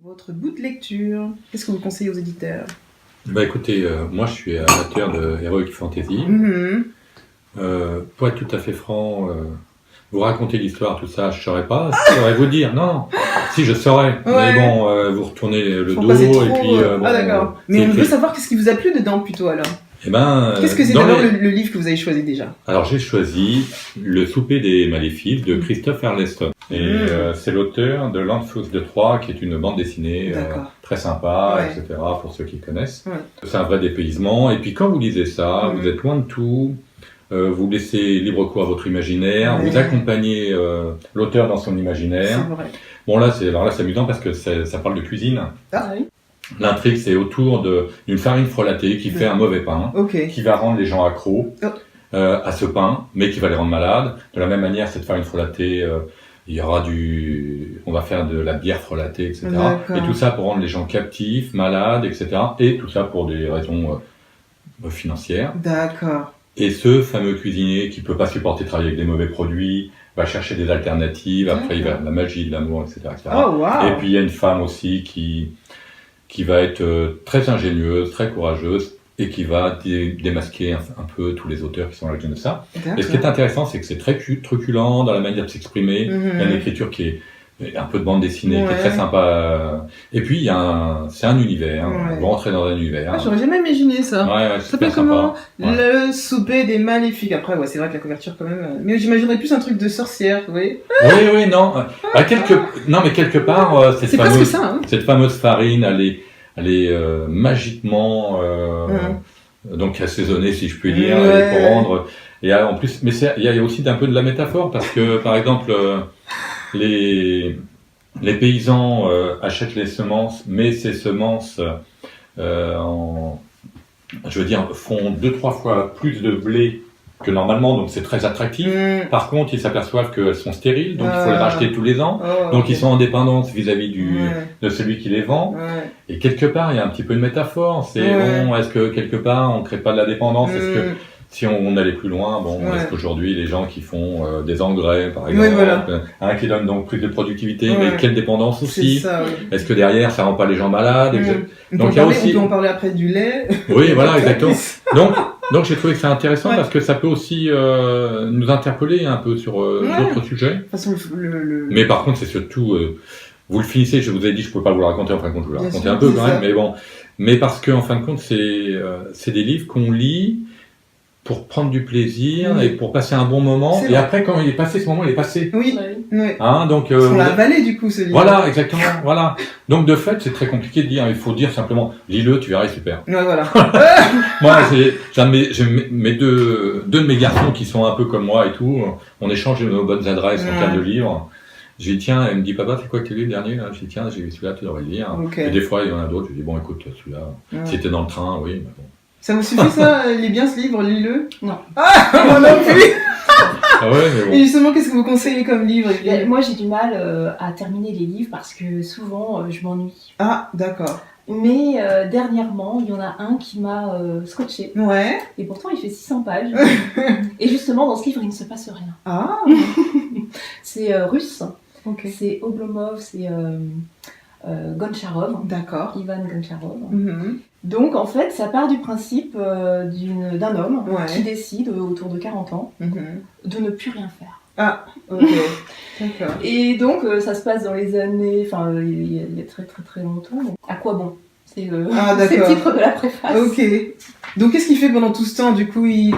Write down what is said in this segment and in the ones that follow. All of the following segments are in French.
Votre bout de lecture, qu'est-ce que vous conseillez aux éditeurs? Bah écoutez, moi je suis amateur de Heroic Fantasy. Pour être tout à fait franc, vous raconter l'histoire, tout ça, je saurais pas. Je saurais vous dire, non. Si, je saurais. Ouais. Mais bon, vous retournez le Faut dos passer trop, et puis. Bon, ah d'accord. Mais on veut savoir qu'est-ce qui vous a plu dedans plutôt alors. Eh ben, Qu'est-ce que c'est d'abord le livre que vous avez choisi déjà? Alors j'ai choisi Le souper des maléfices de Christophe Erleston. Et c'est l'auteur de L'Anfos de Troie, qui est une bande dessinée très sympa, Ouais. etc. pour ceux qui connaissent. Ouais. C'est un vrai dépaysement. Et puis quand vous lisez ça, vous êtes loin de tout. Vous laissez libre cours à votre imaginaire, vous accompagnez l'auteur dans son imaginaire. C'est vrai. Bon là c'est amusant parce que ça parle de cuisine. Ah oui. L'intrigue c'est autour d'une farine frelatée qui fait un mauvais pain, qui va rendre les gens accros à ce pain, mais qui va les rendre malades. De la même manière, cette farine frelatée, il y aura on va faire de la bière frelatée, etc. Et tout ça pour rendre les gens captifs, malades, etc. Et tout ça pour des raisons financières. D'accord. Et ce fameux cuisinier qui peut pas supporter de travailler avec des mauvais produits, va chercher des alternatives, après il va la magie de l'amour, etc. etc. Oh, wow. Et puis il y a une femme aussi qui va être très ingénieuse, très courageuse, et qui va démasquer un peu tous les auteurs qui sont à l'origine de ça. Et ce qui est intéressant, c'est que c'est très truculent dans la manière de s'exprimer, il y a une écriture qui est un peu de bande dessinée, qui est très sympa. Et puis c'est un univers, vous rentrez dans un univers. Ah, j'aurais jamais imaginé ça. Ouais, ça s'appelle comment? Le souper des maléfiques. Après, c'est vrai que la couverture quand même. Mais j'imaginerais plus un truc de sorcière, vous voyez. Oui, non. Non, mais quelque part, cette fameuse farine, elle est magiquement donc assaisonnée, si je puis dire, pour rendre. Et en plus, mais il y a aussi un peu de la métaphore parce que, par exemple, les paysans achètent les semences, mais ces semences, font 2-3 fois plus de blé que normalement, donc c'est très attractif. Par contre, ils s'aperçoivent qu'elles sont stériles, donc il faut les racheter tous les ans. Donc ils sont en dépendance vis-à-vis de celui qui les vend. Et quelque part, il y a un petit peu de métaphore. C'est est-ce que quelque part, on ne crée pas de la dépendance? Est-ce que si on allait plus loin, est-ce qu'aujourd'hui, les gens qui font des engrais, par exemple, qui donnent donc plus de productivité, mais quelle dépendance aussi? Est-ce que derrière, ça rend pas les gens malades? Donc il y a aussi. On peut en parler après du lait. Oui, voilà, exactement. Donc j'ai trouvé que c'est intéressant parce que ça peut aussi nous interpeller un peu sur d'autres sujets. De toute façon, Mais par contre, c'est surtout, vous le finissez, je vous ai dit, je ne peux pas vous le raconter, en fin de compte, je vous le raconter un peu quand même, mais bon. Mais parce que, en fin de compte, c'est des livres qu'on lit pour prendre du plaisir et pour passer un bon moment. Et après, quand il est passé ce moment, il est passé. Oui. Hein, donc, on l'a avalé du coup, ce livre. Voilà, exactement. Voilà. Donc de fait, c'est très compliqué de dire. Il faut dire simplement, lis-le, tu verras, il est super. Ouais, voilà. Moi, j'ai mes deux de mes garçons qui sont un peu comme moi et tout. On échange nos bonnes adresses en termes de livres. J'ai dit, tiens, elle me dit, papa, c'est quoi que tu as lu le dernier? J'ai dit, tiens, j'ai lu celui-là, tu devrais le lire. Et des fois, il y en a d'autres. Je dis, bon, écoute, celui-là, si t'es dans le train, oui, mais bon. Ça vous suffit ça? Il est bien ce livre, lis-le? Non. Ah, moi non plus. Ah ouais, mais bon. Et justement, qu'est-ce que vous conseillez comme livre? Moi, j'ai du mal à terminer les livres parce que souvent, je m'ennuie. Ah, d'accord. Mais dernièrement, il y en a un qui m'a scotché. Ouais. Et pourtant, il fait 600 pages. Et justement, dans ce livre, il ne se passe rien. Ah. C'est russe. Ok. C'est Oblomov, c'est Goncharov. D'accord. Ivan Goncharov. Donc, en fait, ça part du principe d'un homme qui décide, autour de 40 ans, de ne plus rien faire. Ah, ok. D'accord. Et donc, ça se passe dans les années... Enfin, il y a très très très longtemps. Donc, à quoi bon? C'est le titre de la préface. Ok. Donc, qu'est-ce qu'il fait pendant tout ce temps? Du coup, Eh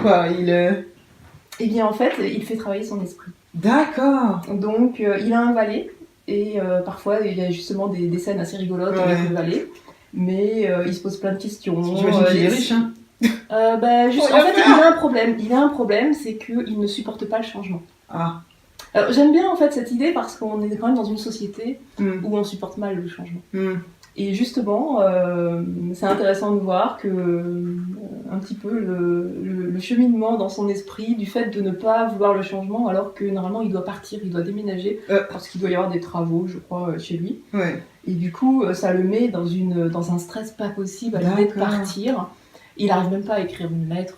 bien, en fait, il fait travailler son esprit. D'accord. Donc, il a un valet. Et parfois, il y a justement des scènes assez rigolotes avec le valet. Mais il se pose plein de questions. J'imagine qu'il est riche, hein. En fait, il a un problème. Il a un problème, c'est qu'il ne supporte pas le changement. Ah. Alors, j'aime bien en fait cette idée parce qu'on est quand même dans une société où on supporte mal le changement. Et justement, c'est intéressant de voir que un petit peu le cheminement dans son esprit du fait de ne pas vouloir le changement alors que normalement il doit partir, il doit déménager parce qu'il doit y avoir des travaux, je crois, chez lui. Et du coup, ça le met dans un stress pas possible à l'idée de partir. Il arrive même pas à écrire une lettre.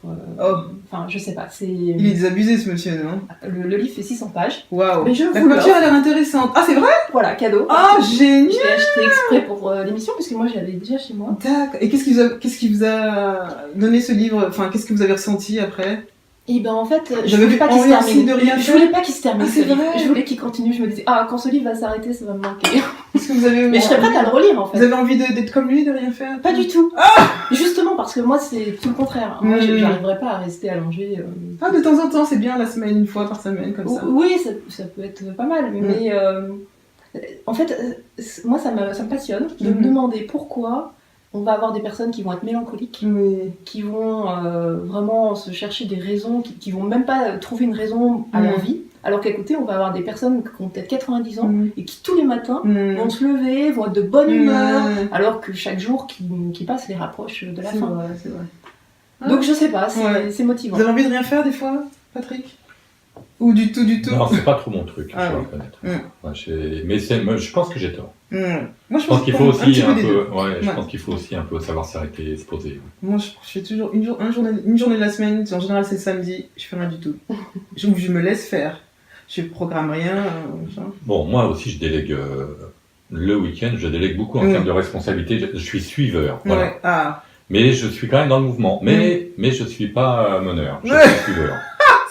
Enfin, je sais pas. Il est désabusé, ce monsieur, non? Le livre fait 600 pages. Waouh. Mais la couverture a l'air intéressante. Ah, c'est vrai? Voilà, cadeau. Ah, génial. Je l'ai acheté exprès pour l'émission, parce que moi, je l'avais déjà chez moi. D'accord. Et qu'est-ce qui vous a donné ce livre? Enfin, qu'est-ce que vous avez ressenti après? Et ben en fait, je voulais pas qu'il se termine. Je voulais pas qu'il se termine. C'est vrai. Je voulais qu'il continue. Je me disais, quand ce livre va s'arrêter, ça va me manquer. Est-ce que vous avez... Mais je serais prête à le relire en fait. Vous avez envie d'être comme lui, de rien faire? Pas du tout. Justement parce que moi c'est tout le contraire. Moi j'arriverais pas à rester allongée. De temps en temps, c'est bien la semaine, une fois par semaine comme ça. Oui, ça peut être pas mal. Mais en fait, moi ça me passionne de me demander pourquoi. On va avoir des personnes qui vont être mélancoliques, qui vont vraiment se chercher des raisons, qui vont même pas trouver une raison à leur vie. Alors qu'à côté, on va avoir des personnes qui ont peut-être 90 ans et qui tous les matins vont se lever, vont être de bonne humeur, alors que chaque jour qui passe les rapproche de la fin. C'est vrai. Donc je sais pas, c'est motivant. Vous avez envie de rien faire des fois, Patrick? Ou du tout? Non, c'est pas trop mon truc, je dois reconnaître. Mais je pense que j'ai tort. Moi, je pense qu'il faut aussi un peu. Je pense qu'il faut aussi un peu savoir s'arrêter, se poser. Moi, je fais toujours une journée de la semaine. En général, c'est samedi. Je fais rien du tout. Je me laisse faire. Je programme rien. Bon, moi aussi, je délègue le week-end. Je délègue beaucoup en termes de responsabilité. Je suis suiveur. Voilà. Mais je suis quand même dans le mouvement. Mais je suis pas meneur. Je suis suiveur.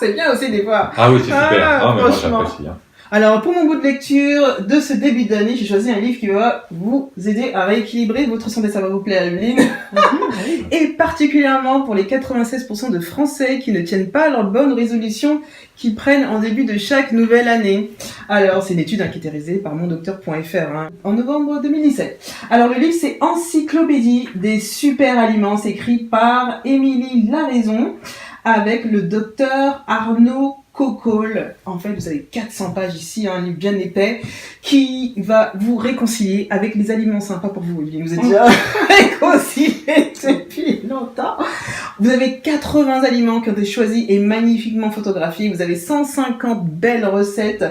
C'est bien aussi des fois. Ah oui, c'est super. Mais moi, j'apprécie. Alors, pour mon goût de lecture de ce début d'année, j'ai choisi un livre qui va vous aider à rééquilibrer votre santé. Ça va vous plaire, Evelyne. Et particulièrement pour les 96% de Français qui ne tiennent pas leurs bonnes résolutions qu'ils prennent en début de chaque nouvelle année. Alors, c'est une étude qui était réalisée par mondocteur.fr en novembre 2017. Alors, le livre, c'est Encyclopédie des super aliments. C'est écrit par Émilie Laraison avec le docteur Arnaud Cocolle. En fait, vous avez 400 pages ici, un livre bien épais, qui va vous réconcilier avec les aliments sympas pour vous. Vous êtes déjà réconciliés depuis longtemps. Vous avez 80 aliments qui ont été choisis et magnifiquement photographiés. Vous avez 150 belles recettes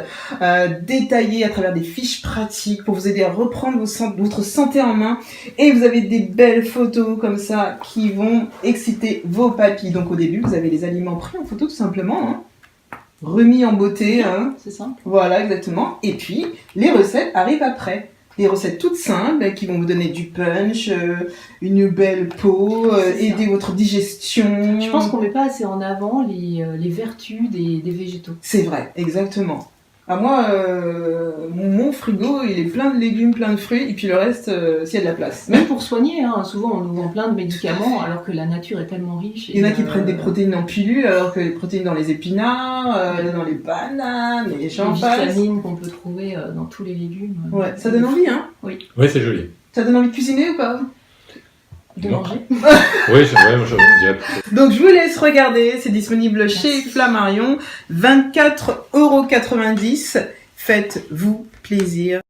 détaillées à travers des fiches pratiques pour vous aider à reprendre votre santé en main. Et vous avez des belles photos comme ça qui vont exciter vos papilles. Donc au début, vous avez les aliments pris en photo tout simplement, remis en beauté. C'est simple. Voilà, exactement. Et puis, les recettes arrivent après. Des recettes toutes simples qui vont vous donner du punch, une belle peau, aider votre digestion. Je pense qu'on met pas assez en avant les vertus des végétaux. C'est vrai, exactement. Moi, mon frigo, il est plein de légumes, plein de fruits, et puis le reste, s'il y a de la place. Même pour soigner, souvent on nous vend plein de médicaments, alors que la nature est tellement riche. Il y en a qui prennent des protéines en pilule, alors que les protéines dans les épinards, dans les bananes, et j'en passe. Les vitamines qu'on peut trouver dans tous les légumes. Ouais, ça donne envie, Oui. Oui, c'est joli. Ça donne envie de cuisiner ou pas? De manger. Oui, je dirais. Donc je vous laisse regarder, c'est disponible chez Flammarion, 24,90 €. Faites-vous plaisir.